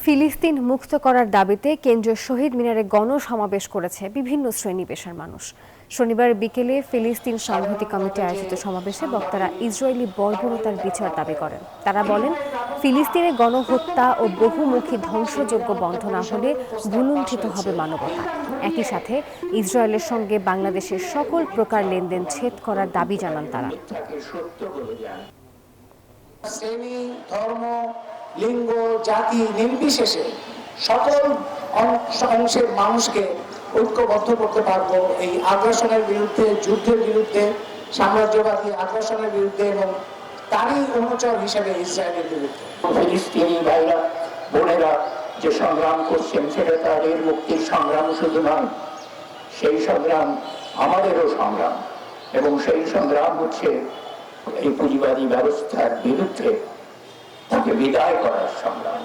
ফিলিস্তিন মুক্ত করার দাবিতে কেন্দ্রীয় শহীদ মিনারে গণসমাবেশ করেছে বিভিন্ন শ্রেণী পেশার মানুষ। শনিবার বিকেলে ফিলিস্তিন সংহতি কমিটি আয়োজিত সমাবেশে বক্তারা ইসরায়েলি বর্বরতার বিচার দাবি করেন। তারা বলেন, ফিলিস্তিনে গণহত্যা ও বহুমুখী ধ্বংসযজ্ঞ বন্ধ না হলে ভূলুণ্ঠিত হবে মানবতা। একই সাথে ইসরায়েলের সঙ্গে বাংলাদেশের সকল প্রকার লেনদেন ছেদ করার দাবি জানান তারা। শ্রেণী, ধর্ম, লিঙ্গ, জাতি নির্বিশেষে সকল অংশের মানুষকে ঐক্যবদ্ধ করতে পারবো এই আগ্রাসনের বিরুদ্ধে, যুদ্ধের বিরুদ্ধে, সাম্রাজ্যবাদী আগ্রাসনের বিরুদ্ধে এবং তারই অনুচর হিসেবে ইসরায়েলের বিরুদ্ধে। ফিলিস্তিনি ভাইরা বোনেরা যে সংগ্রাম করছেন সেটা তাদের মুক্তির সংগ্রাম শুধু নয়, সেই সংগ্রাম আমাদেরও সংগ্রাম এবং সেই সংগ্রাম হচ্ছে এই পুঁজিবাদী ব্যবস্থার বিরুদ্ধে তাকে বিদায় করার সংগ্রাম।